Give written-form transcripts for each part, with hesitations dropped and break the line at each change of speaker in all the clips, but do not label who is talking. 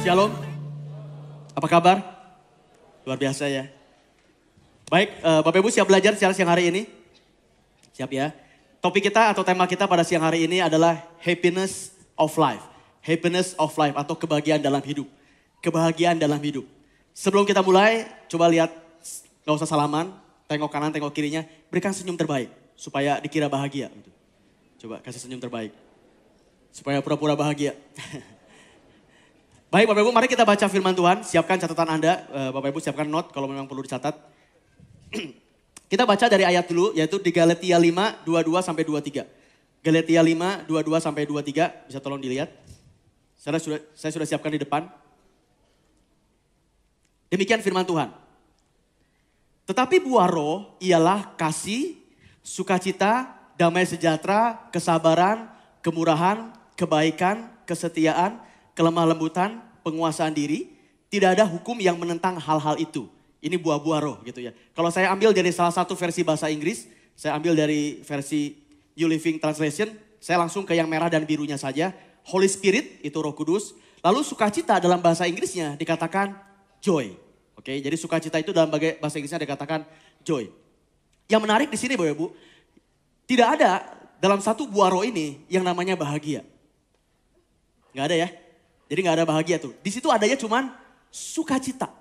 Shalom, apa kabar? Luar biasa ya. Baik, Bapak Ibu siap belajar siang hari ini? Siap ya. Topik kita atau tema kita pada siang hari ini adalah happiness of life. Happiness of life atau kebahagiaan dalam hidup. Kebahagiaan dalam hidup. Sebelum kita mulai, coba lihat, gak usah salaman, tengok kanan, tengok kirinya, berikan senyum terbaik supaya dikira bahagia. Coba kasih senyum terbaik, supaya pura-pura bahagia. Baik Bapak Ibu, mari kita baca firman Tuhan. Siapkan catatan Anda, Bapak Ibu siapkan note kalau memang perlu dicatat. Kita baca dari ayat dulu, yaitu di Galatia 5, 22 sampai 23. Galatia 5, 22 sampai 23, bisa tolong dilihat. Saya sudah siapkan di depan. Demikian firman Tuhan. Tetapi buah roh ialah kasih, sukacita, damai sejahtera, kesabaran, kemurahan, kebaikan, kesetiaan, kelemah lembutan, penguasaan diri. Tidak ada hukum yang menentang hal-hal itu. Ini buah-buah roh gitu ya. Kalau saya ambil dari salah satu versi bahasa Inggris, saya ambil dari versi New Living Translation, saya langsung ke yang merah dan birunya saja. Holy Spirit itu Roh Kudus. Lalu sukacita dalam bahasa Inggrisnya dikatakan joy. Oke, jadi sukacita itu dalam bahasa Inggrisnya dikatakan joy. Yang menarik di sini Bapak Ibu, tidak ada dalam satu buah roh ini yang namanya bahagia. Nggak ada ya. Jadi nggak ada bahagia tuh. Di situ adanya cuman sukacita.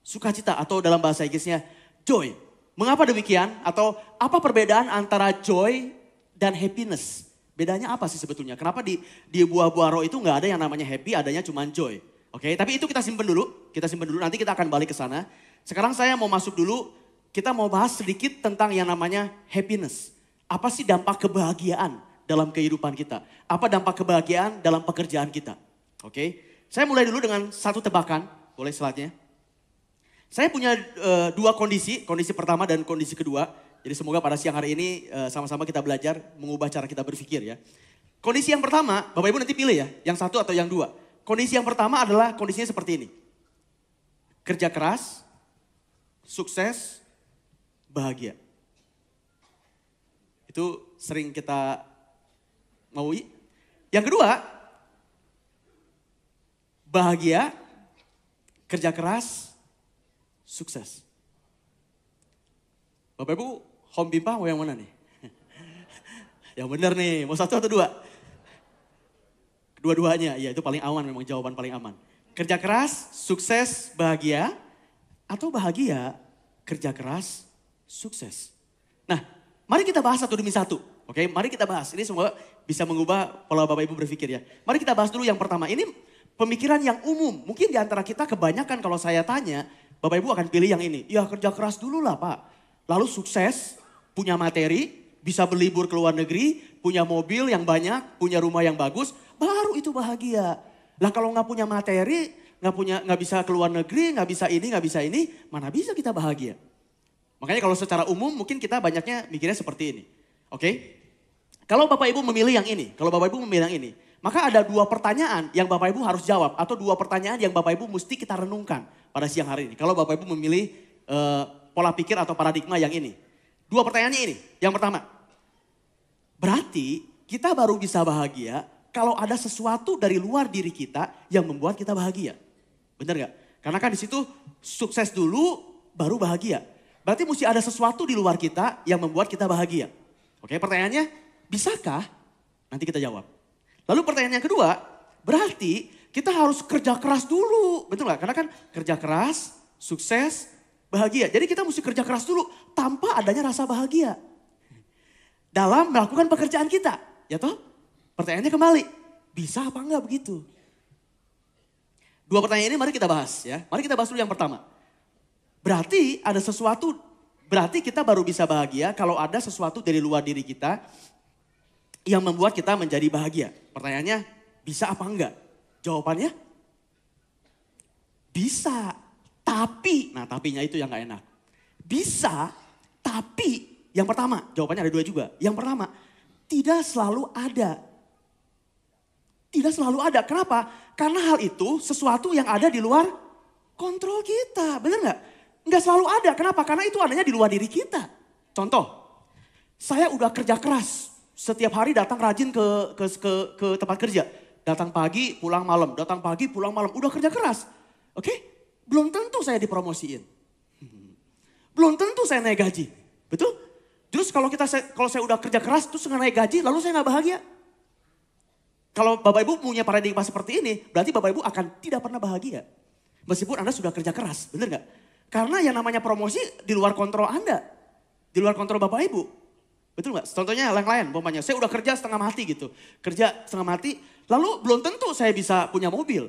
Sukacita atau dalam bahasa Inggrisnya joy. Mengapa demikian? Atau apa perbedaan antara joy dan happiness? Bedanya apa sih sebetulnya? Kenapa di buah-buah roh itu nggak ada yang namanya happy, adanya cuman joy. Oke, tapi itu kita simpen dulu. Kita simpen dulu, nanti kita akan balik ke sana. Sekarang saya mau masuk dulu, kita mau bahas sedikit tentang yang namanya happiness. Apa sih dampak kebahagiaan dalam kehidupan kita? Apa dampak kebahagiaan dalam pekerjaan kita? Oke, saya mulai dulu dengan satu tebakan, boleh slide-nya. Saya punya dua kondisi pertama dan kondisi kedua. Jadi semoga pada siang hari ini sama-sama kita belajar mengubah cara kita berpikir ya. Kondisi yang pertama, Bapak Ibu nanti pilih ya, yang satu atau yang dua. Kondisi yang pertama adalah kondisinya seperti ini. Kerja keras, sukses, bahagia. Itu sering kita maui. Yang kedua, bahagia, kerja keras, sukses. Bapak Ibu, home bimpa mau yang mana nih? Yang benar nih, mau satu atau dua? Dua-duanya, ya itu paling aman, memang jawaban paling aman. Kerja keras, sukses, bahagia, atau bahagia, kerja keras, sukses. Nah, mari kita bahas satu demi satu. Oke, mari kita bahas. Ini semua bisa mengubah pola Bapak Ibu berpikir ya. Mari kita bahas dulu yang pertama. Ini pemikiran yang umum. Mungkin di antara kita kebanyakan kalau saya tanya, Bapak Ibu akan pilih yang ini. Ya kerja keras dulu lah Pak. Lalu sukses, punya materi, bisa berlibur ke luar negeri, punya mobil yang banyak, punya rumah yang bagus, baru itu bahagia. Lah kalau nggak punya materi, nggak bisa ke luar negeri, nggak bisa ini, mana bisa kita bahagia? Makanya kalau secara umum mungkin kita banyaknya mikirnya seperti ini. Oke? Kalau Bapak Ibu memilih yang ini, maka ada dua pertanyaan yang Bapak Ibu harus jawab. Atau dua pertanyaan yang Bapak Ibu mesti kita renungkan pada siang hari ini. Kalau Bapak Ibu memilih pola pikir atau paradigma yang ini. Dua pertanyaannya ini. Yang pertama, berarti kita baru bisa bahagia kalau ada sesuatu dari luar diri kita yang membuat kita bahagia. Benar gak? Karena kan di situ sukses dulu baru bahagia. Berarti mesti ada sesuatu di luar kita yang membuat kita bahagia. Oke, pertanyaannya, bisakah? Nanti kita jawab. Lalu pertanyaan yang kedua, berarti kita harus kerja keras dulu. Betul gak? Karena kan kerja keras, sukses, bahagia. Jadi kita mesti kerja keras dulu tanpa adanya rasa bahagia. Dalam melakukan pekerjaan kita. Ya toh? Pertanyaannya kembali, bisa apa enggak begitu? Dua pertanyaan ini mari kita bahas ya. Mari kita bahas dulu yang pertama. Berarti ada sesuatu, berarti kita baru bisa bahagia kalau ada sesuatu dari luar diri kita yang membuat kita menjadi bahagia. Pertanyaannya, bisa apa enggak? Jawabannya, bisa. Tapi, nah tapinya itu yang gak enak. Bisa, tapi yang pertama, jawabannya ada dua juga. Yang pertama, tidak selalu ada. Tidak selalu ada. Kenapa? Karena hal itu sesuatu yang ada di luar kontrol kita. Benar gak? Nggak selalu ada. Kenapa? Karena itu adanya di luar diri kita. Contoh, saya udah kerja keras. Setiap hari datang rajin ke tempat kerja. Datang pagi, pulang malam. Datang pagi, pulang malam. Udah kerja keras. Oke? Belum tentu saya dipromosiin. Belum tentu saya naik gaji. Betul? Terus kalau saya udah kerja keras terus nggak naik gaji, lalu saya nggak bahagia. Kalau Bapak Ibu punya paradigma seperti ini, berarti Bapak Ibu akan tidak pernah bahagia. Meskipun Anda sudah kerja keras, benar nggak? Karena yang namanya promosi di luar kontrol Anda. Di luar kontrol Bapak Ibu. Betul nggak? Contohnya yang lain, umpamanya saya udah kerja setengah mati gitu. Kerja setengah mati, lalu belum tentu saya bisa punya mobil.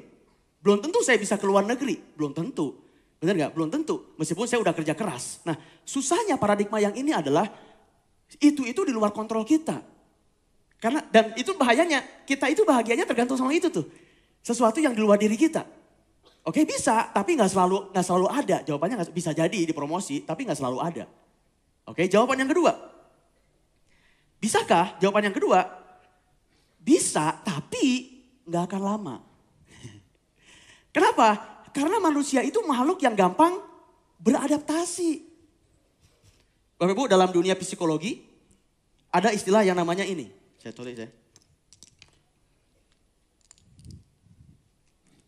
Belum tentu saya bisa ke luar negeri, belum tentu. Benar nggak? Belum tentu, meskipun saya udah kerja keras. Nah, susahnya paradigma yang ini adalah, itu di luar kontrol kita. Dan itu bahayanya, kita itu bahagianya tergantung sama itu tuh. Sesuatu yang di luar diri kita. Oke bisa, tapi nggak selalu ada. Jawabannya bisa jadi dipromosi, tapi nggak selalu ada. Oke, jawaban yang kedua. Bisakah? Jawaban yang kedua, bisa tapi nggak akan lama. Kenapa? Karena manusia itu makhluk yang gampang beradaptasi. Bapak Ibu, dalam dunia psikologi ada istilah yang namanya ini. Saya tulis ya.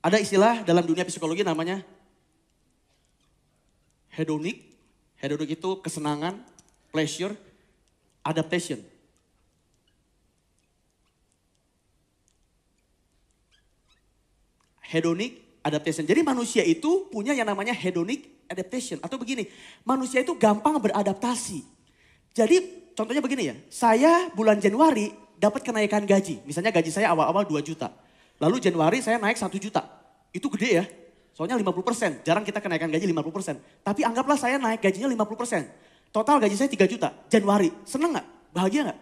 Ada istilah dalam dunia psikologi namanya hedonik. Hedonik itu kesenangan, pleasure, adaptation. Hedonik, adaptation. Jadi manusia itu punya yang namanya hedonic adaptation. Atau begini, manusia itu gampang beradaptasi. Jadi contohnya begini ya, saya bulan Januari dapat kenaikan gaji. Misalnya gaji saya awal-awal 2 juta. Lalu Januari saya naik 1 juta. Itu gede ya, soalnya 50%. Jarang kita kenaikan gaji 50%. Tapi anggaplah saya naik gajinya 50%. Total gaji saya 3 juta. Januari, seneng gak? Bahagia gak?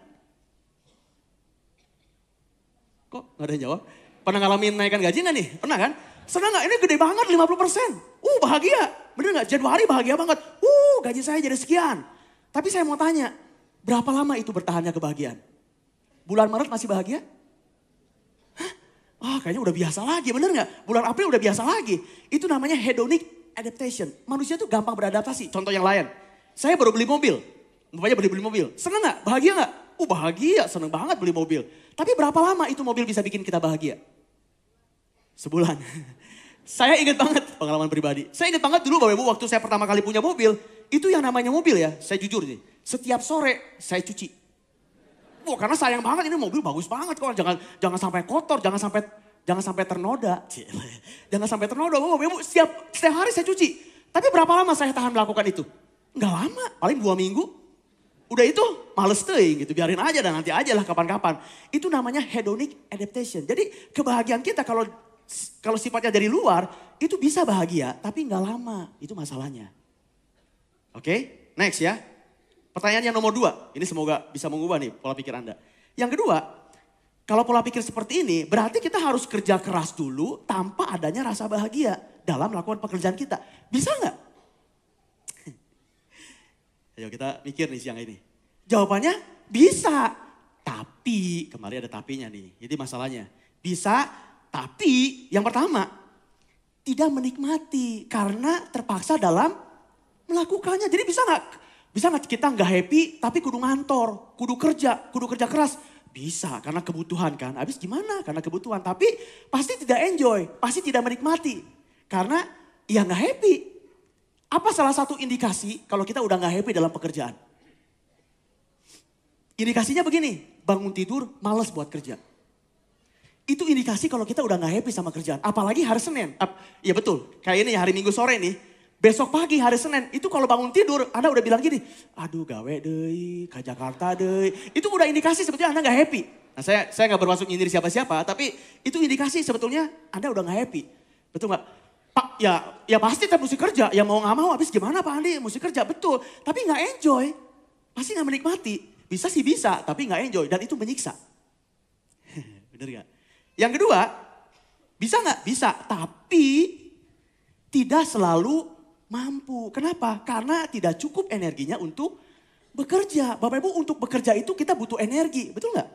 Kok gak ada yang jawab? Pernah ngalamin naikkan gaji gak nih? Pernah kan? Senang gak? Ini gede banget 50%. Bahagia. Bener gak? Januari bahagia banget. Gaji saya jadi sekian. Tapi saya mau tanya, berapa lama itu bertahannya kebahagiaan? Bulan Maret masih bahagia? Kayaknya udah biasa lagi, bener gak? Bulan April udah biasa lagi. Itu namanya hedonic adaptation. Manusia tuh gampang beradaptasi. Contoh yang lain, saya baru beli mobil. Bapaknya beli mobil. Senang gak? Bahagia gak? Bahagia, seneng banget beli mobil. Tapi berapa lama itu mobil bisa bikin kita bahagia? Sebulan. Saya ingat banget pengalaman pribadi. Saya ingat banget dulu Bapak Ibu waktu saya pertama kali punya mobil. Itu yang namanya mobil ya, saya jujur nih. Setiap sore saya cuci. Karena sayang banget ini mobil bagus banget kok. Jangan sampai kotor, jangan sampai ternoda. Jangan sampai ternoda. Bapak Ibu setiap hari saya cuci. Tapi berapa lama saya tahan melakukan itu? Enggak lama, paling 2 minggu. Udah itu males teuing gitu, biarin aja dan nanti aja lah kapan-kapan. Itu namanya hedonic adaptation. Jadi kebahagiaan kita kalau sifatnya dari luar, itu bisa bahagia tapi enggak lama. Itu masalahnya. Oke, next ya. Pertanyaan yang nomor 2, ini semoga bisa mengubah nih pola pikir Anda. Yang kedua, kalau pola pikir seperti ini berarti kita harus kerja keras dulu tanpa adanya rasa bahagia dalam melakukan pekerjaan kita. Bisa nggak? Ayo kita mikir nih siang ini. Jawabannya bisa, tapi kemarin ada tapinya nih. Jadi masalahnya bisa, tapi yang pertama tidak menikmati karena terpaksa dalam melakukannya. Jadi bisa nggak kita nggak happy tapi kudu ngantor, kudu kerja keras? Bisa karena kebutuhan kan. Habis gimana? Karena kebutuhan. Tapi pasti tidak enjoy, pasti tidak menikmati karena ya nggak happy. Apa salah satu indikasi kalau kita udah nggak happy dalam pekerjaan? Indikasinya begini, bangun tidur malas buat kerja. Itu indikasi kalau kita udah gak happy sama kerjaan. Apalagi hari Senin. Ya betul, kayak ini hari Minggu sore nih. Besok pagi hari Senin, itu kalau bangun tidur Anda udah bilang gini, aduh gawe deh, ke Jakarta deh. Itu udah indikasi sebetulnya Anda gak happy. Nah saya gak bermaksud nyindir siapa-siapa, tapi itu indikasi sebetulnya Anda udah gak happy. Betul gak? Pak, ya pasti kita mesti kerja, ya mau gak mau habis gimana Pak Andi, mesti kerja, betul. Tapi gak enjoy, pasti gak menikmati. Bisa sih bisa, tapi gak enjoy dan itu menyiksa. Bener gak? Yang kedua, bisa gak? Bisa, tapi tidak selalu mampu. Kenapa? Karena tidak cukup energinya untuk bekerja. Bapak Ibu untuk bekerja itu kita butuh energi, betul gak?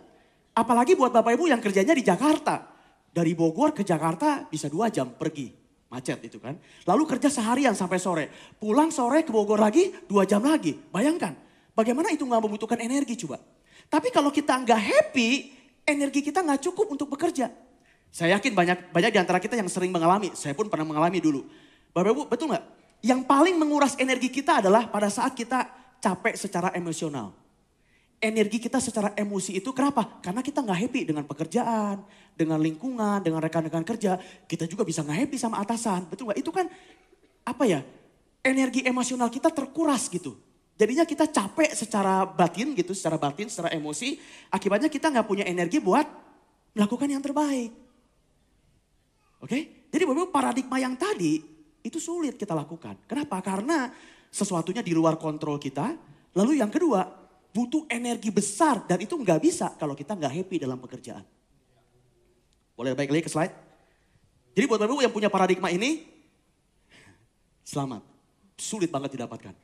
Apalagi buat Bapak Ibu yang kerjanya di Jakarta. Dari Bogor ke Jakarta bisa 2 jam pergi. Macet itu kan. Lalu kerja seharian sampai sore. Pulang sore ke Bogor lagi 2 jam lagi. Bayangkan bagaimana itu gak membutuhkan energi coba. Tapi kalau kita gak happy, energi kita gak cukup untuk bekerja. Saya yakin banyak di antara kita yang sering mengalami, saya pun pernah mengalami dulu. Bapak Ibu, betul nggak? Yang paling menguras energi kita adalah pada saat kita capek secara emosional. Energi kita secara emosi itu kenapa? Karena kita nggak happy dengan pekerjaan, dengan lingkungan, dengan rekan-rekan kerja. Kita juga bisa nggak happy sama atasan, betul nggak? Itu kan apa ya? Energi emosional kita terkuras gitu. Jadinya kita capek secara batin gitu, secara emosi. Akibatnya kita nggak punya energi buat melakukan yang terbaik. Oke? Jadi Bapak paradigma yang tadi itu sulit kita lakukan. Kenapa? Karena sesuatunya di luar kontrol kita. Lalu yang kedua, butuh energi besar dan itu nggak bisa kalau kita nggak happy dalam pekerjaan. Boleh balik lagi ke slide? Jadi buat Bapak yang punya paradigma ini, selamat. Sulit banget didapatkan.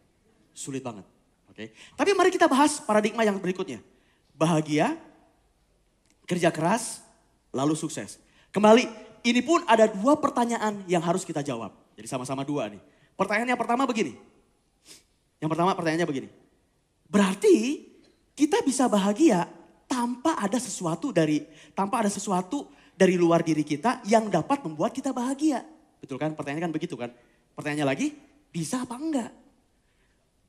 Sulit banget. Oke. Tapi mari kita bahas paradigma yang berikutnya. Bahagia, kerja keras, lalu sukses. Kembali, ini pun ada dua pertanyaan yang harus kita jawab. Jadi sama-sama dua nih. Pertanyaan yang pertama begini. Yang pertama pertanyaannya begini. Berarti kita bisa bahagia tanpa ada sesuatu dari luar diri kita yang dapat membuat kita bahagia. Betul kan? Pertanyaannya kan begitu kan? Pertanyaannya lagi, bisa apa enggak?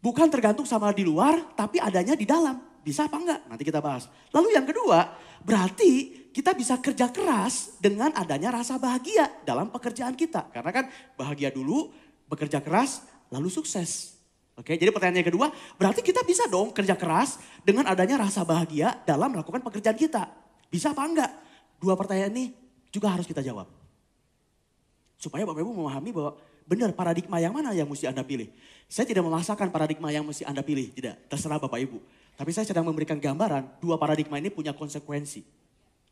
Bukan tergantung sama di luar, tapi adanya di dalam. Bisa apa enggak? Nanti kita bahas. Lalu yang kedua, berarti kita bisa kerja keras dengan adanya rasa bahagia dalam pekerjaan kita. Karena kan bahagia dulu, bekerja keras, lalu sukses. Oke, jadi pertanyaan yang kedua, berarti kita bisa dong kerja keras dengan adanya rasa bahagia dalam melakukan pekerjaan kita. Bisa apa enggak? Dua pertanyaan ini juga harus kita jawab. Supaya Bapak Ibu memahami bahwa benar paradigma yang mana yang mesti Anda pilih. Saya tidak memaksakan paradigma yang mesti Anda pilih, tidak. Terserah Bapak Ibu. Tapi saya sedang memberikan gambaran, dua paradigma ini punya konsekuensi.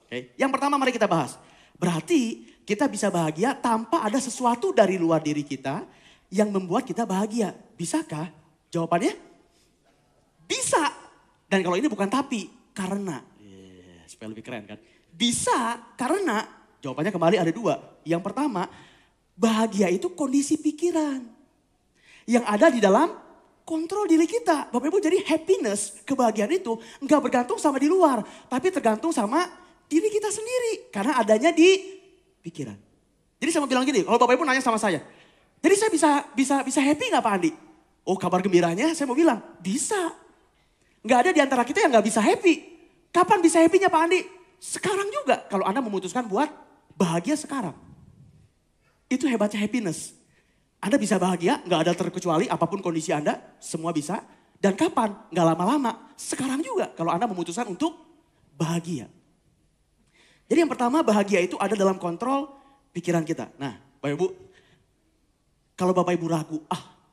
Oke, yang pertama mari kita bahas. Berarti kita bisa bahagia tanpa ada sesuatu dari luar diri kita yang membuat kita bahagia. Bisakah? Jawabannya? Bisa. Dan kalau ini bukan tapi, karena. Supaya lebih keren kan. Bisa karena, jawabannya kembali ada dua. Yang pertama, bahagia itu kondisi pikiran. Yang ada di dalam kontrol diri kita. Bapak Ibu, jadi happiness, kebahagiaan itu enggak bergantung sama di luar. Tapi tergantung sama diri kita sendiri. Karena adanya di pikiran. Jadi saya mau bilang gini, kalau Bapak Ibu nanya sama saya. Jadi saya bisa happy gak Pak Andi? Oh, kabar gembiranya saya mau bilang, bisa. Gak ada di antara kita yang gak bisa happy. Kapan bisa happy-nya Pak Andi? Sekarang juga. Kalau Anda memutuskan buat bahagia sekarang. Itu hebatnya happiness. Anda bisa bahagia, gak ada terkecuali apapun kondisi Anda, semua bisa. Dan kapan? Gak lama-lama. Sekarang juga kalau Anda memutuskan untuk bahagia. Jadi yang pertama bahagia itu ada dalam kontrol pikiran kita. Nah Bapak Ibu, kalau Bapak Ibu ragu,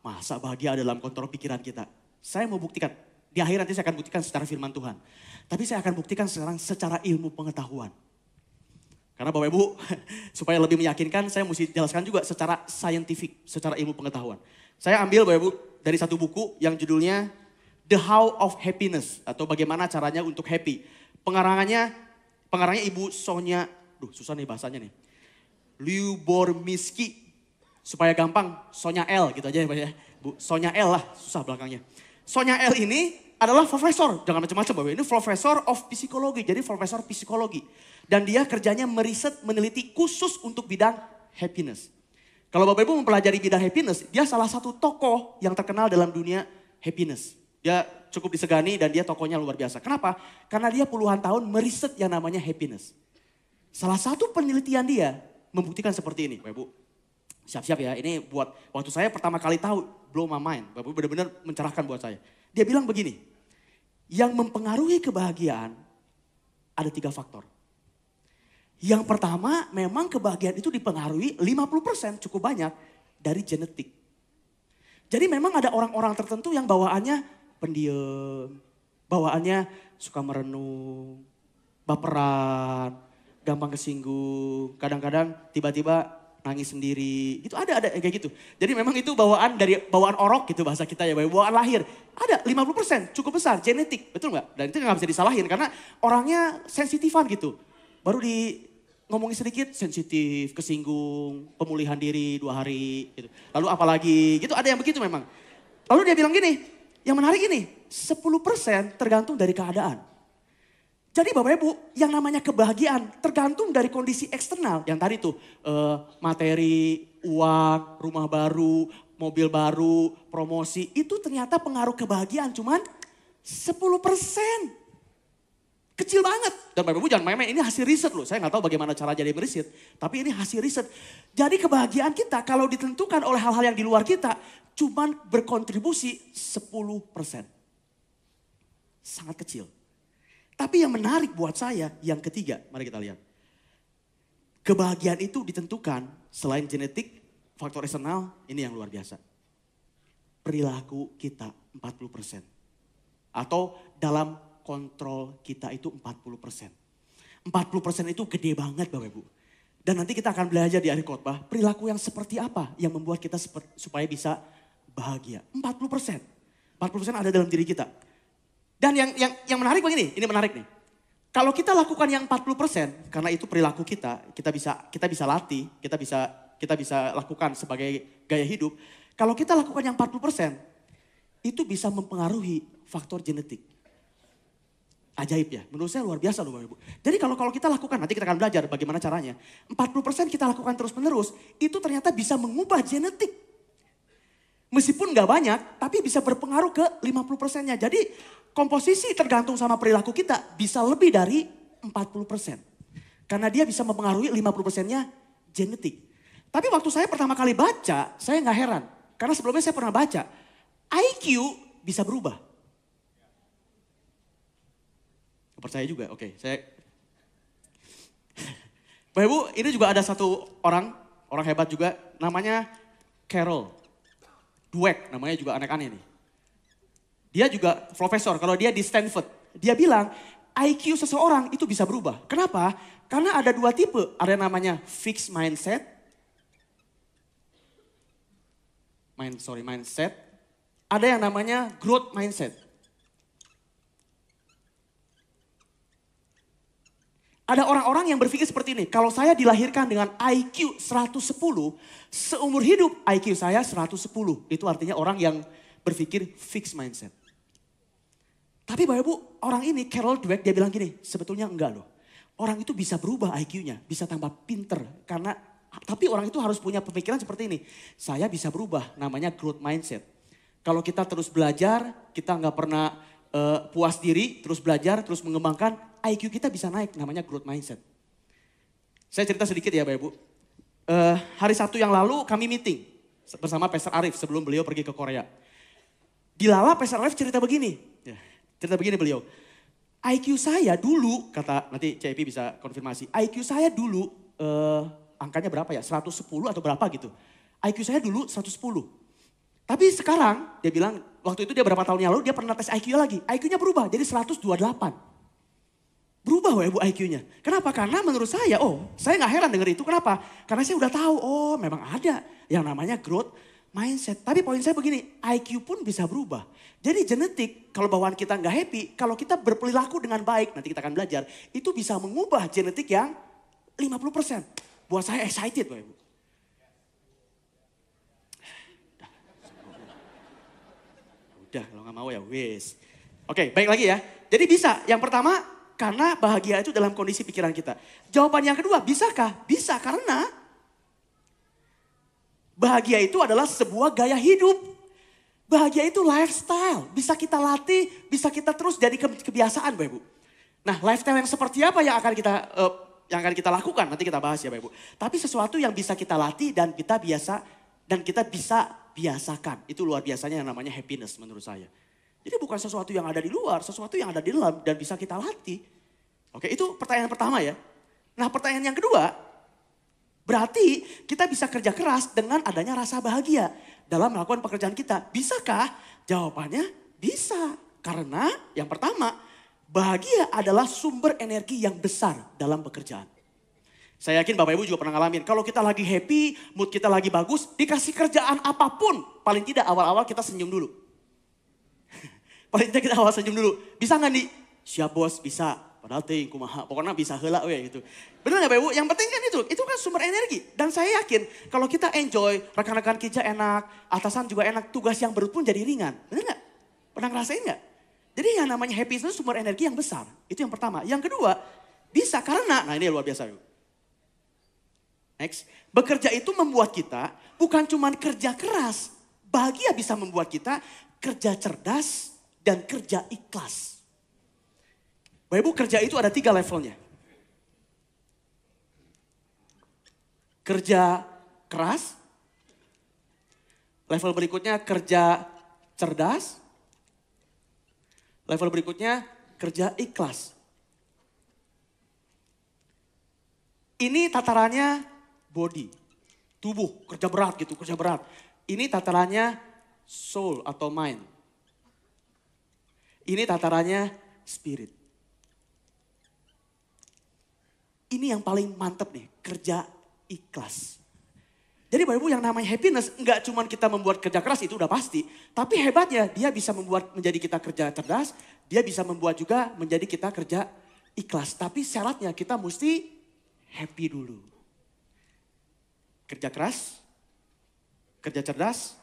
masa bahagia ada dalam kontrol pikiran kita? Saya mau buktikan. Di akhir nanti saya akan buktikan secara firman Tuhan. Tapi saya akan buktikan sekarang secara ilmu pengetahuan. Karena Bapak Ibu, supaya lebih meyakinkan saya mesti jelaskan juga secara scientific, secara ilmu pengetahuan. Saya ambil Bapak Ibu dari satu buku yang judulnya The How of Happiness. Atau bagaimana caranya untuk happy. Pengarangnya Ibu Sonia, susah nih bahasanya nih. Lyubomirsky. Supaya gampang, Sonia L gitu aja ya Pak ya. Bu, Sonia L lah, susah belakangnya. Sonia L ini adalah profesor, jangan macam-macam Bapak. Ini profesor of psikologi, jadi profesor psikologi. Dan dia kerjanya meriset, meneliti khusus untuk bidang happiness. Kalau Bapak Ibu mempelajari bidang happiness, dia salah satu tokoh yang terkenal dalam dunia happiness. Dia cukup disegani dan dia tokohnya luar biasa. Kenapa? Karena dia puluhan tahun meriset yang namanya happiness. Salah satu penelitian dia membuktikan seperti ini Bapak Ibu. Siap-siap ya, ini buat waktu saya pertama kali tahu, blow my mind. Bapak benar-benar mencerahkan buat saya. Dia bilang begini, yang mempengaruhi kebahagiaan ada 3 faktor. Yang pertama, memang kebahagiaan itu dipengaruhi 50% cukup banyak dari genetik. Jadi memang ada orang-orang tertentu yang bawaannya pendiam, bawaannya suka merenung, baperan, gampang kesinggung, kadang-kadang tiba-tiba nangis sendiri, itu ada kayak gitu. Jadi memang itu bawaan orok gitu bahasa kita ya, bawaan lahir. Ada 50% cukup besar, genetik, betul nggak? Dan itu nggak bisa disalahin karena orangnya sensitifan gitu. Baru ngomongin sedikit sensitif, kesinggung, pemulihan diri 2 hari gitu. Lalu apalagi gitu, ada yang begitu memang. Lalu dia bilang gini, yang menarik ini 10% tergantung dari keadaan. Jadi Bapak Ibu, yang namanya kebahagiaan tergantung dari kondisi eksternal. Yang tadi tuh, materi, uang, rumah baru, mobil baru, promosi. Itu ternyata pengaruh kebahagiaan cuman 10%. Kecil banget. Dan Bapak Ibu jangan main-main, ini hasil riset loh. Saya nggak tahu bagaimana cara jadi riset. Tapi ini hasil riset. Jadi kebahagiaan kita kalau ditentukan oleh hal-hal yang di luar kita, cuman berkontribusi 10%. Sangat kecil. Tapi yang menarik buat saya, yang ketiga, mari kita lihat. Kebahagiaan itu ditentukan selain genetik, faktor eksternal, ini yang luar biasa. Perilaku kita 40%. Atau dalam kontrol kita itu 40%. 40% itu gede banget Bapak Ibu. Dan nanti kita akan belajar di akhir khotbah, perilaku yang seperti apa yang membuat kita supaya bisa bahagia. 40%. 40% ada dalam diri kita. Dan yang menarik begini, ini menarik nih. Kalau kita lakukan yang 40%, karena itu perilaku kita bisa latih, kita bisa lakukan sebagai gaya hidup. Kalau kita lakukan yang 40%, itu bisa mempengaruhi faktor genetik. Ajaib ya, menurut saya luar biasa loh Bapak Ibu. Jadi kalau kita lakukan, nanti kita akan belajar bagaimana caranya. 40% kita lakukan terus menerus, itu ternyata bisa mengubah genetik. Meskipun gak banyak, tapi bisa berpengaruh ke 50%-nya. Jadi komposisi tergantung sama perilaku kita bisa lebih dari 40%. Karena dia bisa mempengaruhi 50%-nya genetik. Tapi waktu saya pertama kali baca, saya gak heran. Karena sebelumnya saya pernah baca, IQ bisa berubah. Percaya juga, oke. Bapak Ibu, ini juga ada satu orang hebat juga, namanya Carol Dweck, namanya juga aneh-aneh nih. Dia juga profesor, kalau dia di Stanford. Dia bilang IQ seseorang itu bisa berubah. Kenapa? Karena ada dua tipe. Ada yang namanya fixed mindset. Mindset. Ada yang namanya growth mindset. Ada orang-orang yang berpikir seperti ini. Kalau saya dilahirkan dengan IQ 110, seumur hidup IQ saya 110. Itu artinya orang yang berpikir fixed mindset. Tapi Bapak Ibu, orang ini Carol Dweck dia bilang gini, sebetulnya enggak loh. Orang itu bisa berubah IQ-nya, bisa tambah pinter. Tapi orang itu harus punya pemikiran seperti ini. Saya bisa berubah, namanya growth mindset. Kalau kita terus belajar, kita nggak pernah puas diri, terus belajar, terus mengembangkan, IQ kita bisa naik, namanya growth mindset. Saya cerita sedikit ya Bapak Ibu. Hari Sabtu yang lalu kami meeting bersama Pastor Arif sebelum beliau pergi ke Korea. Di Lala Pastor Arif cerita begini. Cerita begini beliau. IQ saya dulu, kata nanti CIP bisa konfirmasi. IQ saya dulu angkanya berapa ya? 110 atau berapa gitu. IQ saya dulu 110. Tapi sekarang dia bilang waktu itu dia berapa tahun yang lalu dia pernah tes IQ lagi. IQ-nya berubah jadi 128. Berubah Ibu IQ-nya. Kenapa? Karena menurut saya, saya gak heran denger itu. Kenapa? Karena saya udah tahu, memang ada yang namanya growth mindset. Tapi poin saya begini, IQ pun bisa berubah. Jadi genetik, kalau bawaan kita gak happy, kalau kita berperilaku dengan baik, nanti kita akan belajar, itu bisa mengubah genetik yang 50%. Buat saya excited Bapak Ibu. Udah, kalau gak mau ya wis. Oke, baik lagi ya. Jadi bisa, yang pertama, karena bahagia itu dalam kondisi pikiran kita. Jawaban yang kedua, bisakah? Bisa karena bahagia itu adalah sebuah gaya hidup. Bahagia itu lifestyle. Bisa kita latih, bisa kita terus jadi kebiasaan Bapak Ibu. Nah lifestyle yang seperti apa yang akan kita lakukan? Nanti kita bahas ya Bapak Ibu. Tapi sesuatu yang bisa kita latih dan kita bisa biasakan. Itu luar biasanya yang namanya happiness menurut saya. Jadi bukan sesuatu yang ada di luar, sesuatu yang ada di dalam dan bisa kita latih. Oke, itu pertanyaan pertama ya. Nah, pertanyaan yang kedua, berarti kita bisa kerja keras dengan adanya rasa bahagia dalam melakukan pekerjaan kita. Bisakah? Jawabannya bisa. Karena yang pertama, bahagia adalah sumber energi yang besar dalam pekerjaan. Saya yakin Bapak Ibu juga pernah ngalamin. Kalau kita lagi happy, mood kita lagi bagus, dikasih kerjaan apapun, paling tidak awal-awal kita senyum dulu. Paling tidak kita awal senyum dulu. Bisa nggak nih? Siap bos, bisa. Padahal ting, kumaha. Pokoknya bisa heula we gitu. Benar nggak Bapak Ibu? Yang penting kan itu kan sumber energi. Dan saya yakin kalau kita enjoy, rekan-rekan kerja enak, atasan juga enak, tugas yang berat pun jadi ringan. Benar nggak? Pernah ngerasain nggak? Jadi yang namanya happiness itu sumber energi yang besar. Itu yang pertama. Yang kedua, bisa karena, nah ini luar biasa. Next, bekerja itu membuat kita bukan cuma kerja keras. Bahagia bisa membuat kita kerja cerdas dan kerja ikhlas. Bapak Ibu, kerja itu ada 3 levelnya. Kerja keras, level berikutnya kerja cerdas, level berikutnya kerja ikhlas. Ini tatarannya body, tubuh, kerja berat gitu, kerja berat. Ini tatarannya soul atau mind. Ini tatarannya spirit. Ini yang paling mantep nih, kerja ikhlas. Jadi Bapak Ibu yang namanya happiness enggak cuma kita membuat kerja keras itu udah pasti. Tapi hebatnya dia bisa membuat menjadi kita kerja cerdas. Dia bisa membuat juga menjadi kita kerja ikhlas. Tapi syaratnya kita mesti happy dulu. Kerja keras, kerja cerdas,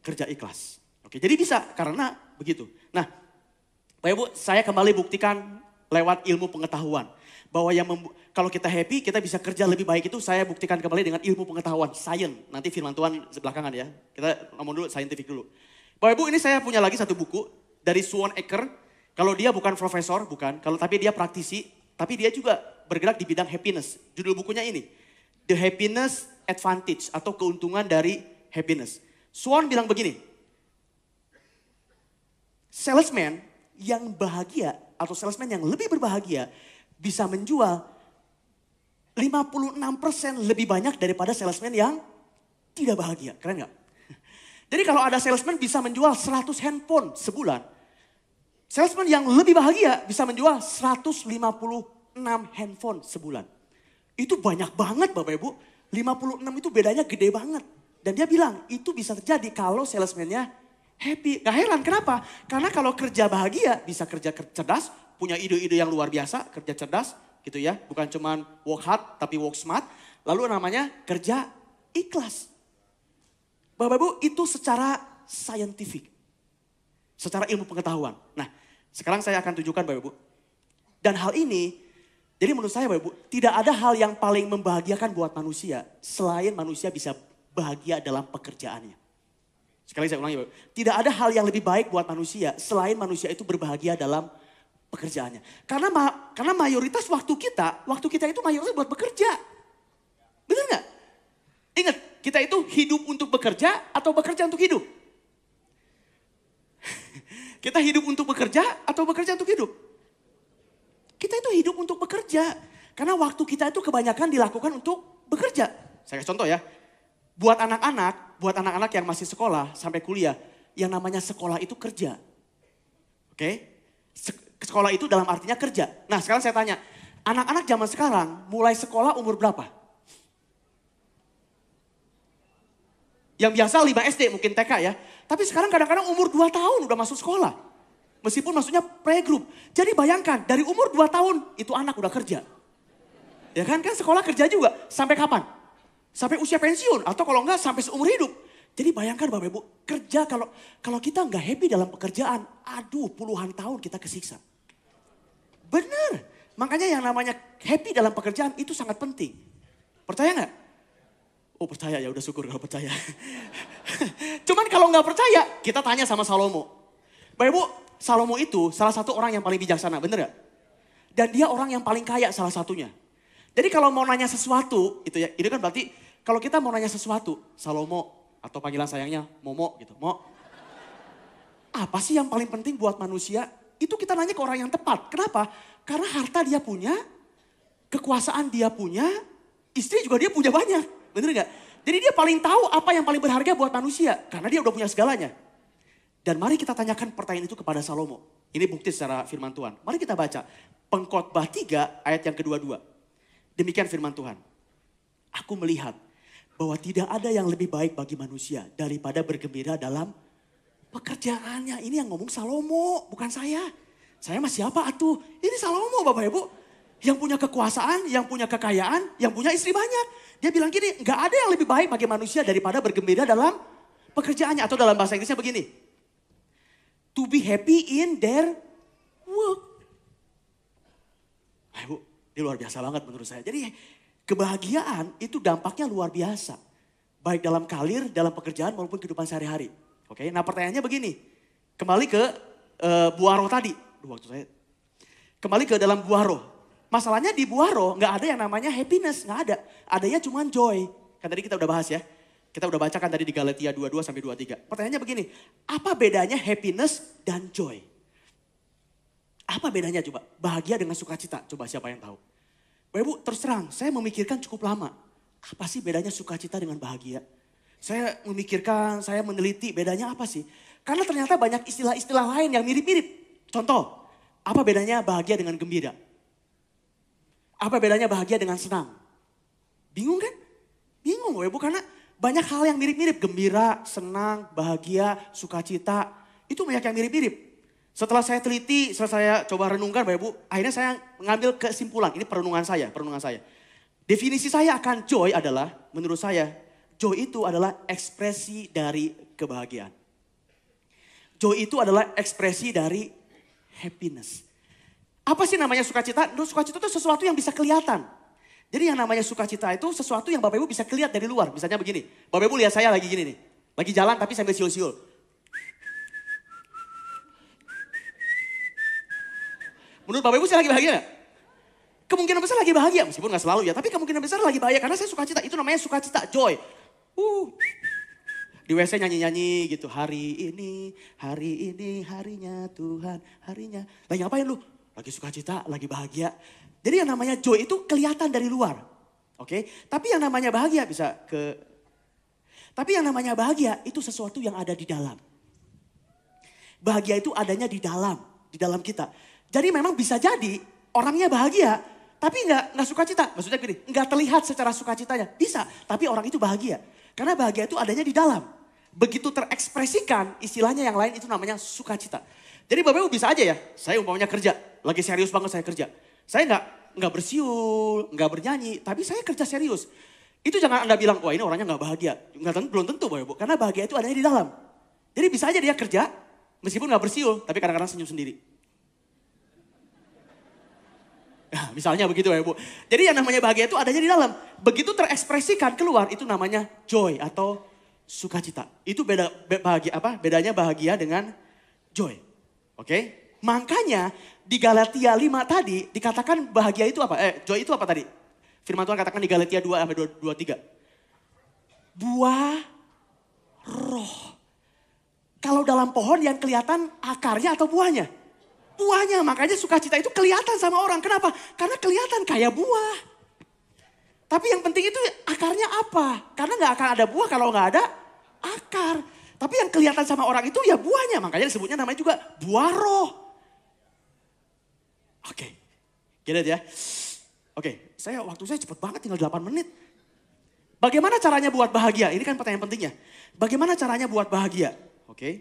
kerja ikhlas. Oke, jadi bisa karena begitu. Nah Bapak Ibu saya kembali buktikan lewat ilmu pengetahuan. Bahwa kalau kita happy, kita bisa kerja lebih baik itu saya buktikan kembali dengan ilmu pengetahuan, science. Nanti firman Tuhan sebelakangan ya. Kita ngomong dulu scientific dulu. Bapak Ibu ini saya punya lagi satu buku dari Swan Ecker. Kalau dia bukan profesor, bukan. Tapi dia praktisi, tapi dia juga bergerak di bidang happiness. Judul bukunya ini, The Happiness Advantage atau keuntungan dari happiness. Swan bilang begini, salesman yang bahagia atau salesman yang lebih berbahagia bisa menjual 56% lebih banyak daripada salesman yang tidak bahagia. Keren gak? Jadi kalau ada salesman bisa menjual 100 handphone sebulan. Salesman yang lebih bahagia bisa menjual 156 handphone sebulan. Itu banyak banget Bapak Ibu. 56 itu bedanya gede banget. Dan dia bilang itu bisa terjadi kalau salesman-nya happy. Gak heran kenapa? Karena kalau kerja bahagia bisa kerja cerdas. Punya ide-ide yang luar biasa, kerja cerdas gitu ya. Bukan cuman work hard tapi work smart. Lalu namanya kerja ikhlas. Bapak Ibu itu secara scientific. Secara ilmu pengetahuan. Nah sekarang saya akan tunjukkan Bapak Ibu. Dan hal ini, jadi menurut saya Bapak Ibu, tidak ada hal yang paling membahagiakan buat manusia. Selain manusia bisa bahagia dalam pekerjaannya. Sekali saya ulangi Bapak Ibu. Tidak ada hal yang lebih baik buat manusia. Selain manusia itu berbahagia dalam pekerjaannya. Karena mayoritas waktu kita itu mayoritas buat bekerja. Benar nggak? Ingat, kita itu hidup untuk bekerja atau bekerja untuk hidup? Kita hidup untuk bekerja atau bekerja untuk hidup? Kita itu hidup untuk bekerja. Karena waktu kita itu kebanyakan dilakukan untuk bekerja. Saya kasih contoh ya. Buat anak-anak yang masih sekolah sampai kuliah, yang namanya sekolah itu kerja. Oke? Sekolah itu dalam artinya kerja. Nah sekarang saya tanya, anak-anak zaman sekarang mulai sekolah umur berapa? Yang biasa 5 SD mungkin TK ya. Tapi sekarang kadang-kadang umur 2 tahun udah masuk sekolah. Meskipun maksudnya playgroup. Jadi bayangkan dari umur 2 tahun itu anak udah kerja. Ya kan sekolah kerja juga. Sampai kapan? Sampai usia pensiun atau kalau enggak sampai seumur hidup. Jadi bayangkan Bapak Ibu, kerja kalau kita nggak happy dalam pekerjaan, aduh puluhan tahun kita kesiksa. Benar, makanya yang namanya happy dalam pekerjaan itu sangat penting. Percaya nggak? Oh percaya ya udah syukur kalau percaya. Cuman kalau nggak percaya, kita tanya sama Salomo. Bapak Ibu, Salomo itu salah satu orang yang paling bijaksana, bener nggak? Dan dia orang yang paling kaya salah satunya. Jadi kalau mau nanya sesuatu, itu ya, ini kan berarti kalau kita mau nanya sesuatu, Salomo, atau panggilan sayangnya Momo gitu. Mo, apa sih yang paling penting buat manusia? Itu kita nanya ke orang yang tepat. Kenapa? Karena harta dia punya, kekuasaan dia punya, istri juga dia punya banyak. Bener gak? Jadi dia paling tahu apa yang paling berharga buat manusia. Karena dia udah punya segalanya. Dan mari kita tanyakan pertanyaan itu kepada Salomo. Ini bukti secara firman Tuhan. Mari kita baca Pengkhotbah 3 ayat yang kedua-dua. Demikian firman Tuhan. Aku melihat bahwa tidak ada yang lebih baik bagi manusia daripada bergembira dalam pekerjaannya. Ini yang ngomong Salomo, bukan saya. Saya mah siapa atuh? Ini Salomo Bapak Ibu. Yang punya kekuasaan, yang punya kekayaan, yang punya istri banyak. Dia bilang gini, gak ada yang lebih baik bagi manusia daripada bergembira dalam pekerjaannya. Atau dalam bahasa Inggrisnya begini. to be happy in their work. Ibu, ini luar biasa banget menurut saya. Jadi kebahagiaan itu dampaknya luar biasa. Baik dalam karir, dalam pekerjaan maupun kehidupan sehari-hari. Oke, nah pertanyaannya begini. Kembali ke buah roh tadi. Kembali ke dalam buah roh. Masalahnya di buah roh nggak ada yang namanya happiness, nggak ada. Adanya cuma joy. Kan tadi kita udah bahas ya. Kita udah bacakan tadi di Galatia 22 sampai 23. Pertanyaannya begini, apa bedanya happiness dan joy? Apa bedanya coba? Bahagia dengan sukacita, coba siapa yang tahu? Bapak Ibu terus terang, saya memikirkan cukup lama. Apa sih bedanya sukacita dengan bahagia? Saya memikirkan, saya meneliti bedanya apa sih? Karena ternyata banyak istilah-istilah lain yang mirip-mirip. Contoh, apa bedanya bahagia dengan gembira? Apa bedanya bahagia dengan senang? Bingung kan? Bingung Bapak Ibu karena banyak hal yang mirip-mirip. Gembira, senang, bahagia, sukacita. Itu banyak yang mirip-mirip. Setelah saya teliti, setelah saya coba renungkan Bapak Ibu. Akhirnya saya mengambil kesimpulan. Ini perenungan saya. Definisi saya akan joy adalah, menurut saya, joy itu adalah ekspresi dari kebahagiaan. Joy itu adalah ekspresi dari happiness. Apa sih namanya sukacita? Sukacita itu sesuatu yang bisa kelihatan. Jadi yang namanya sukacita itu sesuatu yang Bapak Ibu bisa kelihatan dari luar. Misalnya begini, Bapak Ibu lihat saya lagi gini nih. Lagi jalan tapi sambil siul-siul. Menurut Bapak Ibu saya lagi bahagia gak? Kemungkinan besar lagi bahagia, meskipun gak selalu ya. Tapi kemungkinan besar lagi bahagia karena saya sukacita. Itu namanya sukacita, joy. Di WC nyanyi-nyanyi gitu. Hari ini harinya Tuhan, harinya. Lagi ngapain lu? Lagi sukacita, lagi bahagia. Jadi yang namanya joy itu kelihatan dari luar. Oke, tapi yang namanya bahagia Tapi yang namanya bahagia itu sesuatu yang ada di dalam. Bahagia itu adanya di dalam kita. Jadi memang bisa jadi orangnya bahagia, tapi nggak sukacita. Maksudnya gini, nggak terlihat secara sukacitanya. Bisa, tapi orang itu bahagia. Karena bahagia itu adanya di dalam. Begitu terekspresikan, istilahnya yang lain itu namanya sukacita. Jadi Bapak Ibu bisa aja ya, saya umpamanya kerja, lagi serius banget saya kerja. Saya nggak bersiul, nggak bernyanyi, tapi saya kerja serius. Itu jangan Anda bilang, wah ini orangnya nggak bahagia. Belum tentu Bapak Ibu, karena bahagia itu adanya di dalam. Jadi bisa aja dia kerja, meskipun nggak bersiul, tapi kadang-kadang senyum sendiri. Nah, misalnya begitu ya Ibu. Jadi yang namanya bahagia itu adanya di dalam. Begitu terekspresikan keluar itu namanya joy atau sukacita. Itu bedanya bahagia dengan joy. Oke? Makanya di Galatia 5 tadi dikatakan bahagia itu apa? Joy itu apa tadi? Firman Tuhan katakan di Galatia 2 sampai 23. Buah roh. Kalau dalam pohon yang kelihatan akarnya atau buahnya? Buahnya, makanya sukacita itu kelihatan sama orang. Kenapa? Karena kelihatan kayak buah. Tapi yang penting itu akarnya apa? Karena gak akan ada buah kalau gak ada akar. Tapi yang kelihatan sama orang itu ya buahnya. Makanya disebutnya namanya juga buah roh. Oke, get it ya? Oke, waktu saya cepet banget tinggal 8 menit. Bagaimana caranya buat bahagia? Ini kan pertanyaan pentingnya. Bagaimana caranya buat bahagia? Oke.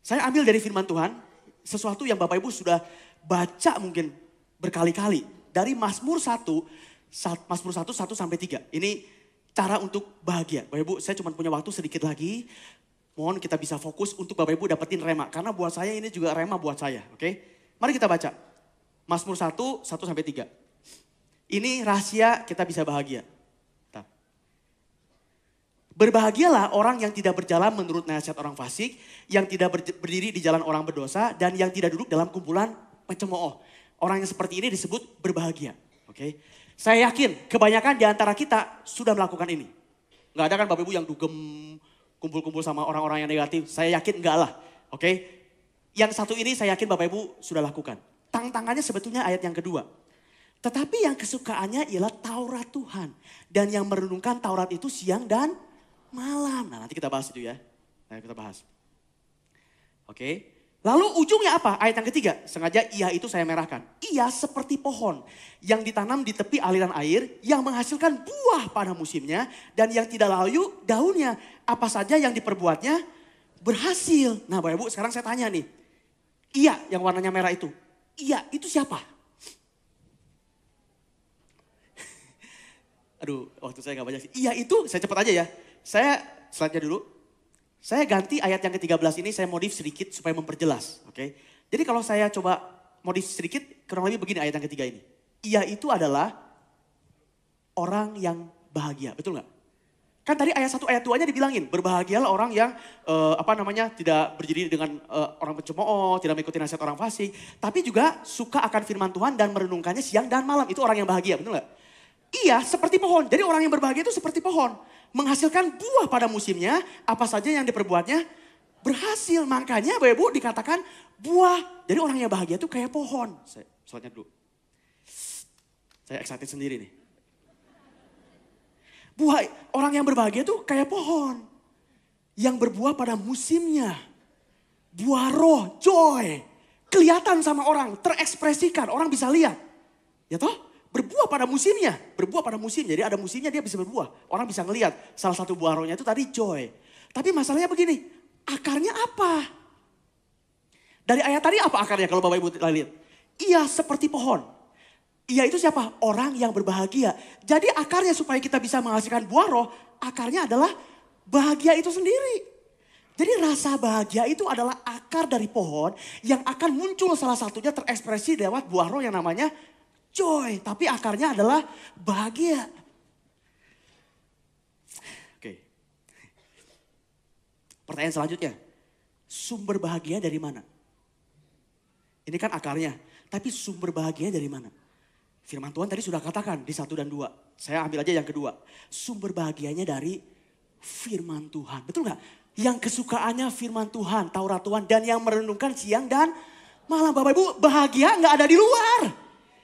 Saya ambil dari firman Tuhan. Sesuatu yang Bapak Ibu sudah baca mungkin berkali-kali. Dari Mazmur 1 1 sampai 3. Ini cara untuk bahagia. Bapak Ibu saya cuma punya waktu sedikit lagi. Mohon kita bisa fokus untuk Bapak Ibu dapetin rema. Karena buat saya ini juga rema buat saya. Oke? Mari kita baca. Mazmur 1 sampai 3. Ini rahasia kita bisa bahagia. Berbahagialah orang yang tidak berjalan menurut nasihat orang fasik, yang tidak berdiri di jalan orang berdosa, dan yang tidak duduk dalam kumpulan pencemooh. Orang yang seperti ini disebut berbahagia. Oke, saya yakin kebanyakan di antara kita sudah melakukan ini. Gak ada kan Bapak Ibu yang dugem, kumpul-kumpul sama orang-orang yang negatif. Saya yakin enggak lah. Oke, yang satu ini saya yakin Bapak Ibu sudah lakukan. Tantangannya sebetulnya ayat yang kedua. Tetapi yang kesukaannya ialah Taurat Tuhan. Dan yang merenungkan Taurat itu siang dan malam. Nah nanti kita bahas itu ya. Kita bahas. Oke. Lalu ujungnya apa? Ayat yang ketiga. Sengaja ia itu saya merahkan. Ia seperti pohon yang ditanam di tepi aliran air. Yang menghasilkan buah pada musimnya. Dan yang tidak layu daunnya. Apa saja yang diperbuatnya berhasil. Nah Bapak Ibu sekarang saya tanya nih. Ia yang warnanya merah itu. Ia itu siapa? Aduh waktu saya gak banyak sih. Ia itu saya cepat aja ya. Saya slide-nya dulu. Saya ganti ayat yang ke-13 ini, saya modif sedikit supaya memperjelas. Oke. Jadi kalau saya coba modif sedikit, kurang lebih begini ayat yang ketiga ini. Ia itu adalah orang yang bahagia, betul nggak? Kan tadi ayat 1 ayat 2-nya dibilangin, berbahagialah orang yang tidak berdiri dengan orang pencemooh, tidak mengikuti nasihat orang fasik, tapi juga suka akan firman Tuhan dan merenungkannya siang dan malam. Itu orang yang bahagia, betul nggak? Iya, seperti pohon. Jadi orang yang berbahagia itu seperti pohon, menghasilkan buah pada musimnya, apa saja yang diperbuatnya berhasil. Makanya Bapak Ibu dikatakan buah. Jadi orang yang bahagia itu kayak pohon. Soalnya dulu. Saya excited sendiri nih. Buah, orang yang berbahagia itu kayak pohon. Yang berbuah pada musimnya. Buah roh, joy. Kelihatan sama orang, terekspresikan, orang bisa lihat. Ya toh? Berbuah pada musimnya. Berbuah pada musimnya, jadi ada musimnya dia bisa berbuah. Orang bisa ngelihat, salah satu buah rohnya itu tadi joy. Tapi masalahnya begini, akarnya apa? Dari ayat tadi apa akarnya kalau Bapak Ibu lihat? Ia seperti pohon. Ia itu siapa? Orang yang berbahagia. Jadi akarnya supaya kita bisa menghasilkan buah roh, akarnya adalah bahagia itu sendiri. Jadi rasa bahagia itu adalah akar dari pohon yang akan muncul salah satunya terekspresi lewat buah roh yang namanya joy. Tapi akarnya adalah bahagia. Oke. Pertanyaan selanjutnya. Sumber bahagia dari mana? Ini kan akarnya. Tapi sumber bahagia dari mana? Firman Tuhan tadi sudah katakan di 1 dan 2. Saya ambil aja yang kedua. Sumber bahagianya dari firman Tuhan. Betul gak? Yang kesukaannya firman Tuhan, Taurat Tuhan. Dan yang merenungkan siang dan malam. Bapak Ibu, bahagia gak ada di luar.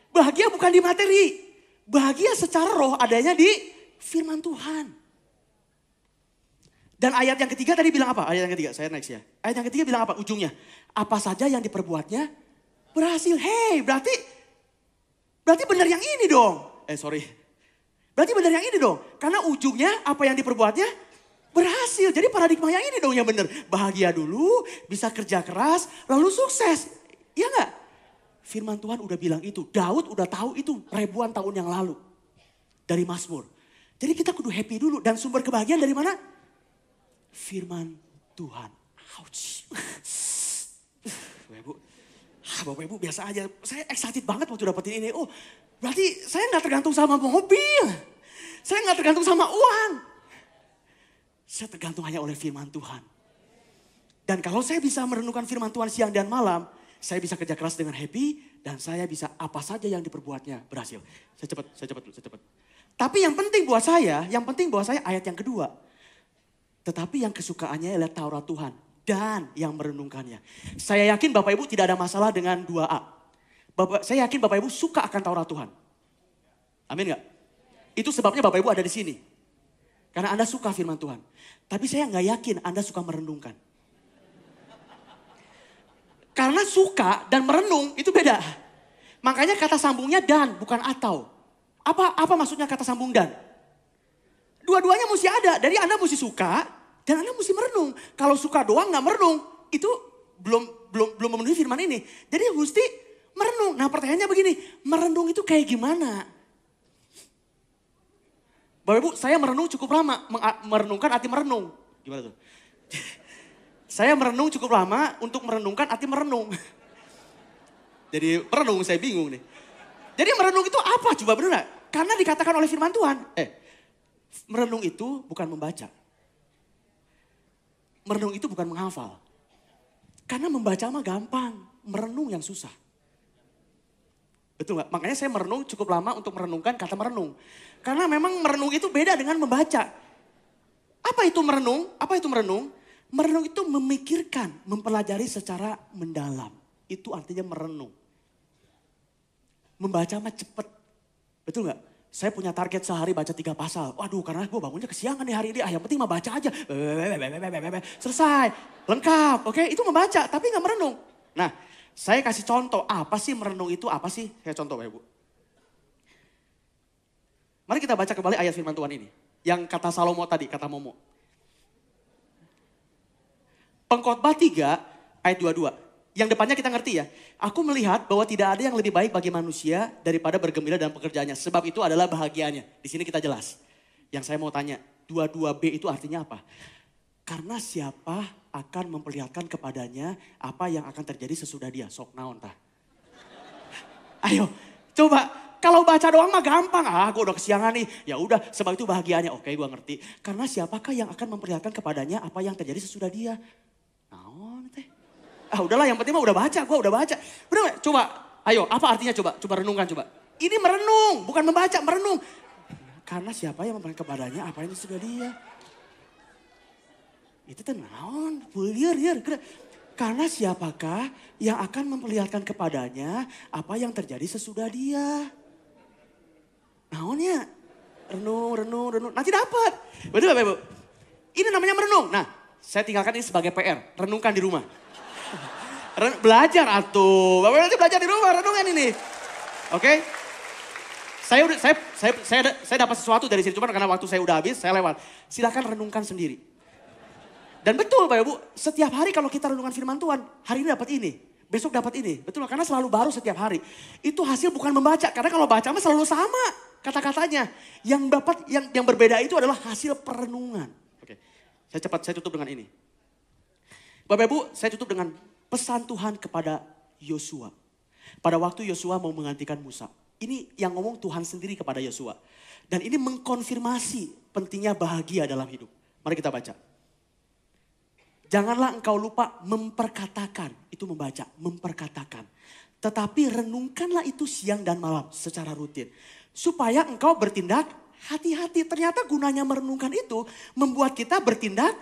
Bahagia bukan di materi. Bahagia secara roh adanya di firman Tuhan. Dan ayat yang ketiga tadi bilang apa? Ayat yang ketiga, saya next ya. Ayat yang ketiga bilang apa ujungnya? Apa saja yang diperbuatnya berhasil. Hey, berarti benar yang ini dong. Berarti benar yang ini dong. Karena ujungnya apa yang diperbuatnya berhasil. Jadi paradigma yang ini dong yang benar. Bahagia dulu, bisa kerja keras, lalu sukses. Iya gak? Firman Tuhan udah bilang itu. Daud udah tahu itu ribuan tahun yang lalu. Dari Mazmur. Jadi kita kudu happy dulu. Dan sumber kebahagiaan dari mana? Firman Tuhan. Ouch. Bapak Ibu biasa aja. Saya excited banget waktu dapetin ini. Oh berarti saya gak tergantung sama mobil. Saya gak tergantung sama uang. Saya tergantung hanya oleh firman Tuhan. Dan kalau saya bisa merenungkan firman Tuhan siang dan malam. Saya bisa kerja keras dengan happy. Dan saya bisa apa saja yang diperbuatnya berhasil. Saya cepat. Tapi yang penting buat saya ayat yang kedua. Tetapi yang kesukaannya adalah Taurat Tuhan. Dan yang merenungkannya. Saya yakin Bapak Ibu tidak ada masalah dengan 2A. Saya yakin Bapak Ibu suka akan Taurat Tuhan. Amin gak? Itu sebabnya Bapak Ibu ada di sini. Karena Anda suka firman Tuhan. Tapi saya gak yakin Anda suka merenungkan. Karena suka dan merenung itu beda. Makanya kata sambungnya dan bukan atau. Apa maksudnya kata sambung dan? Dua-duanya mesti ada. Jadi Anda mesti suka dan Anda mesti merenung. Kalau suka doang gak merenung, itu belum memenuhi firman ini. Jadi mesti merenung. Nah pertanyaannya begini, merenung itu kayak gimana? Bapak Ibu, saya merenung cukup lama. Merenungkan arti merenung. Gimana tuh? Saya merenung cukup lama untuk merenungkan arti merenung. Jadi merenung saya bingung nih. Jadi merenung itu apa? Coba bener gak? Karena dikatakan oleh firman Tuhan. Merenung itu bukan membaca. Merenung itu bukan menghafal. Karena membaca mah gampang. Merenung yang susah. Betul gak? Makanya saya merenung cukup lama untuk merenungkan kata merenung. Karena memang merenung itu beda dengan membaca. Apa itu merenung? Merenung itu memikirkan, mempelajari secara mendalam. Itu artinya merenung. Membaca mah cepet. Betul gak? Saya punya target sehari baca 3 pasal. Waduh karena gue bangunnya kesiangan nih hari ini. Yang penting mah baca aja. Selesai. Lengkap. Oke itu membaca tapi gak merenung. Nah saya kasih contoh. Apa sih merenung itu apa sih? Saya contoh Bapak Ibu. Mari kita baca kembali ayat firman Tuhan ini. Yang kata Salomo tadi, kata Momo. Pengkhotbah 3 ayat 22. Yang depannya kita ngerti ya. Aku melihat bahwa tidak ada yang lebih baik bagi manusia daripada bergembira dalam pekerjaannya. Sebab itu adalah bahagianya. Di sini kita jelas. Yang saya mau tanya, 22B itu artinya apa? Karena siapa akan memperlihatkan kepadanya apa yang akan terjadi sesudah dia. Sok naon tah. Ayo, coba. Kalau baca doang mah gampang. Gue udah kesiangan nih. Ya udah, sebab itu bahagianya. Oke, gue ngerti. Karena siapakah yang akan memperlihatkan kepadanya apa yang terjadi sesudah dia. Naon teh. Udahlah, yang penting mah udah baca. Gue udah baca. Udah, coba. Ayo, apa artinya coba? Coba renungkan coba. Ini merenung, bukan membaca, merenung. Karena siapa yang memperlihatkan kepadanya apa yang sesudah dia. Itu tuh naon, liar. Karena siapakah yang akan memperlihatkan kepadanya apa yang terjadi sesudah dia. Naonnya, renung. Nanti dapat. Betul Bapak Ibu? Ini namanya merenung. Nah, saya tinggalkan ini sebagai PR. Renungkan di rumah. Belajar atuh. Bapak nanti belajar di rumah, renungan ini. Oke? Saya dapat sesuatu dari sini. Cuma karena waktu saya udah habis, saya lewat. Silakan renungkan sendiri. Dan betul Bapak Ibu, setiap hari kalau kita renungkan firman Tuhan, hari ini dapat ini, besok dapat ini. Betul, karena selalu baru setiap hari. Itu hasil bukan membaca, karena kalau baca mah selalu sama kata-katanya. Yang berbeda itu adalah hasil perenungan. Oke, saya tutup dengan ini. Bapak Ibu, saya tutup dengan pesan Tuhan kepada Yosua. Pada waktu Yosua mau menggantikan Musa. Ini yang ngomong Tuhan sendiri kepada Yosua. Dan ini mengkonfirmasi pentingnya bahagia dalam hidup. Mari kita baca. Janganlah engkau lupa memperkatakan, itu membaca, memperkatakan. Tetapi renungkanlah itu siang dan malam secara rutin. Supaya engkau bertindak hati-hati. Ternyata gunanya merenungkan itu membuat kita bertindak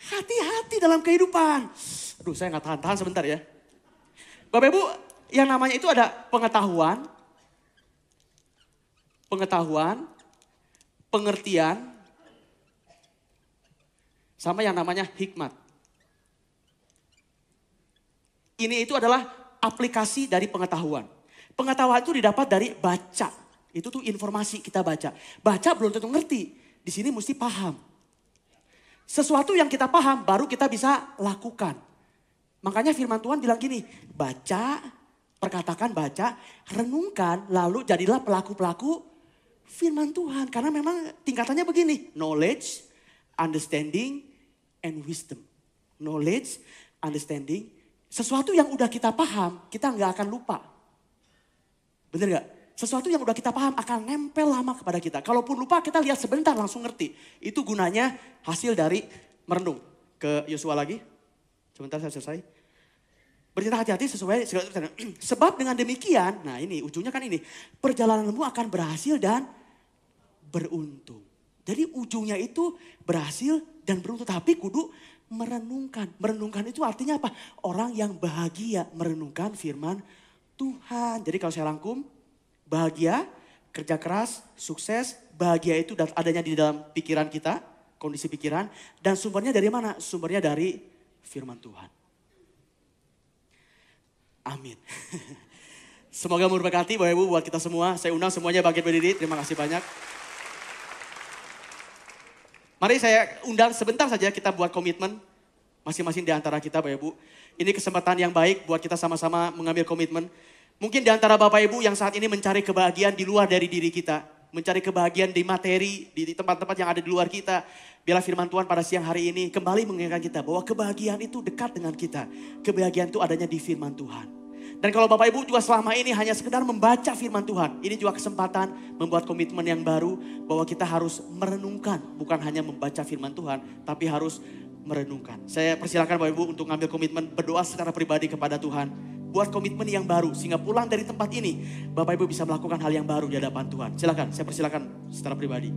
hati-hati dalam kehidupan. Aduh, saya nggak tahan sebentar ya. Bapak Ibu, yang namanya itu ada pengetahuan, pengertian, sama yang namanya hikmat. Ini itu adalah aplikasi dari pengetahuan. Pengetahuan itu didapat dari baca. Itu tuh informasi kita baca. Baca belum tentu ngerti. Di sini mesti paham. Sesuatu yang kita paham baru kita bisa lakukan. Makanya firman Tuhan bilang gini, baca, perkatakan baca, renungkan, lalu jadilah pelaku-pelaku firman Tuhan. Karena memang tingkatannya begini, knowledge, understanding, and wisdom. Knowledge, understanding, sesuatu yang udah kita paham, kita nggak akan lupa. Bener gak? Sesuatu yang udah kita paham akan nempel lama kepada kita. Kalaupun lupa kita lihat sebentar langsung ngerti. Itu gunanya hasil dari merenung. Ke Yosua lagi. Sebentar saya selesai. Bertindak hati-hati sesuai. Sebab dengan demikian, nah ini ujungnya kan ini. Perjalananmu akan berhasil dan beruntung. Jadi ujungnya itu berhasil dan beruntung. Tapi kudu merenungkan. Merenungkan itu artinya apa? Orang yang bahagia merenungkan firman Tuhan. Jadi kalau saya rangkum, bahagia, kerja keras, sukses, bahagia itu adanya di dalam pikiran kita, kondisi pikiran. Dan sumbernya dari mana? Sumbernya dari firman Tuhan. Amin. Semoga memberkati Bapak Ibu buat kita semua. Saya undang semuanya bangkit berdiri. Terima kasih banyak. Mari saya undang sebentar saja kita buat komitmen. Masing-masing di antara kita Bapak Ibu. Ini kesempatan yang baik buat kita sama-sama mengambil komitmen. Mungkin di antara Bapak Ibu yang saat ini mencari kebahagiaan di luar dari diri kita. Mencari kebahagiaan di materi, di tempat-tempat yang ada di luar kita. Biarlah firman Tuhan pada siang hari ini kembali mengingatkan kita bahwa kebahagiaan itu dekat dengan kita. Kebahagiaan itu adanya di firman Tuhan. Dan kalau Bapak Ibu juga selama ini hanya sekedar membaca firman Tuhan. Ini juga kesempatan membuat komitmen yang baru bahwa kita harus merenungkan. Bukan hanya membaca firman Tuhan, tapi harus merenungkan. Saya persilakan Bapak Ibu untuk ngambil komitmen berdoa secara pribadi kepada Tuhan. Buat komitmen yang baru sehingga pulang dari tempat ini Bapak Ibu bisa melakukan hal yang baru di hadapan Tuhan. Silakan, saya persilakan secara pribadi.